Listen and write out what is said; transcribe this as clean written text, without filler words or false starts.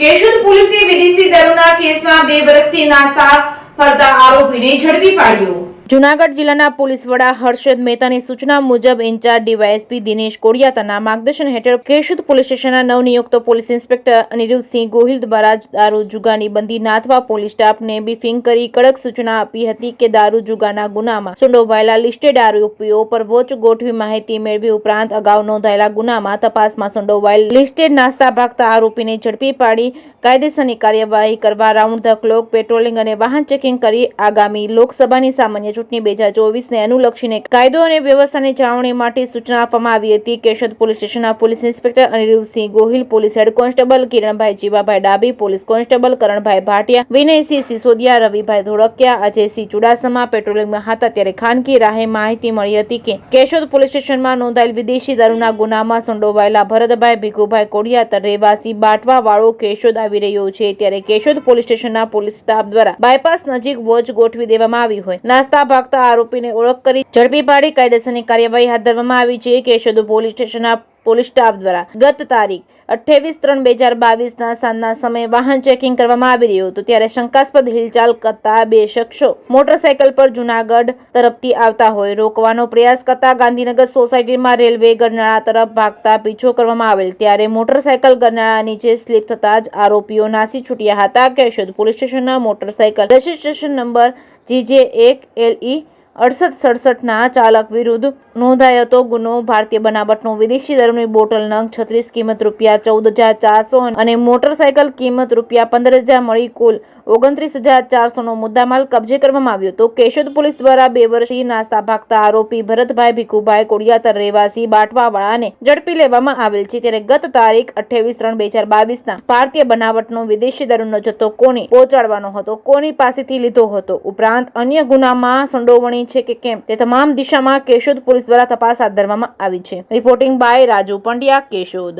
કેશોદ પોલીસે વિદેશી દારૂના કેસમાં 2 વર્ષથી નાસ્તા ફરતા આરોપીને ઝડપી પાડ્યો। જૂનાગઢ જિલ્લાના પોલીસ વડા હર્ષદ મહેતાની સૂચના મુજબ ઇન્ચાર્જ ડીવાયએસપી દિનેશ કોડિયાતાના માર્ગદર્શન હેઠળ કેશોદ પોલીસ સ્ટેશનના નવનિયુક્ત પોલીસ ઇન્સ્પેક્ટર અનિરુદ્ધસિંહ ગોહિલ દ્વારા દારૂ જુગારની બંદી નાથવા પોલીસ સ્ટાફને બ્રીફિંગ કરી કડક સૂચના આપી હતી કે દારૂ જુગારના ગુનામાં સંડોવાયેલા લિસ્ટેડ આરોપીઓ પર વોચ ગોઠવી માહિતી મેળવી ઉપરાંત અગાઉ નોંધાયેલા ગુનામાં તપાસમાં સંડોવાયેલ લિસ્ટેડ નાસ્તા ભાગતા આરોપીને ઝડપી પાડી કાયદેસરની કાર્યવાહી કરવા રાઉન્ડ ધ ક્લોક પેટ્રોલિંગ અને વાહન ચેકિંગ કરી આગામી લોકસભાની સામાન્ય ચૂંટણી 2024ને અનુલક્ષીને કાયદો અને વ્યવસ્થાની જાળવણી માટે સૂચના આપવામાં આવી હતી। કેશોદ પોલીસ સ્ટેશનના police inspector Aniruddhsinh Gohil, police head constable Kiranbhai Jivabhai Dabi, police constable Karanbhai Bhatia, Vinaysinh Sisodiya, Ravibhai Dholakia, Ajaysinh Chudasama પેટ્રોલિંગમાં હતા ત્યારે ખાનગી રાહે માહિતી મળી હતી કે કેશોદ પોલીસ સ્ટેશનમાં નોંધાયેલ વિદેશી દારૂના ગુનામાં સંડોવાયેલા ભરતભાઈ ભીખુભાઈ કોડિયાતર રહેવાસી બાટવા વાળો કેશોદ આવી રહ્યો છે ત્યારે કેશોદ પોલીસ સ્ટેશનના પોલીસ સ્ટાફ દ્વારા બાયપાસ નજીક વોચ ગોઠવી દેવામાં આવી હોય નાસ્તા ભાગતા આરોપીને ઓળખ કરી ઝડપી પાડી કાયદેસરની કાર્યવાહી હાથ ધરવામાં આવી છે। કેશોદ પોલીસ સ્ટેશનના પોલીસ સ્ટાફ દ્વારા ગત તારીખ 28/3/2022ના સાંજના સમયે વાહન ચેકિંગ કરવામાં આવી રહ્યું હતું ત્યારે શંકાસ્પદ હિલચાલ કરતા 2 શખ્સો મોટરસાયકલ પર જૂનાગઢ તરફથી આવતા હોય રોકવાનો પ્રયાસ કરતા ગાંધીનગર સોસાયટીમાં રેલવે ગરનાળા તરફ ભાગતા પીછો કરવામાં આવેલ ત્યારે મોટરસાયકલ ગરનાળા નીચે સ્લીપ થતા જ આરોપીઓ નાસી છૂટ્યા હતા। કેશોદ પોલીસ સ્ટેશનના મોટરસાયકલ રજિસ્ટ્રેશન નંબર GJ1LE 6867ના ચાલક વિરુદ્ધ નોંધાયો હતો ગુનો ભારતીય બનાવટનો વિદેશી દારૂની બોટલ નંગ 36 કિંમત ₹14,400 અને મોટરસાયકલ કિંમત ₹15,000 મળી કુલ 29,400નો મુદ્દામાલ કબજે કરવામાં આવ્યો હતો। કેશોદ પોલીસ દ્વારા 2 વર્ષથી નાસ્તા ભાગતા આરોપી ભરતભાઈ ભીખુભાઈ કોડિયાતર રહેવાસી બાટવાવાળાને ઝડપી લેવામાં આવેલ છે ત્યારે ગત તારીખ 28/3/2022ના ભારતીય બનાવટનો વિદેશી દારૂનો જથ્થો કોને પહોંચાડવાનો હતો, કોની પાસેથી લીધો હતો, ઉપરાંત અન્ય ગુનામાં સંડોવણી છે કે કેમ તે તમામ દિશામાં કેશોદ પોલીસ દ્વારા તપાસ હાથ ધરવામાં આવી છે। Reporting by Raju Pandya, Keshod.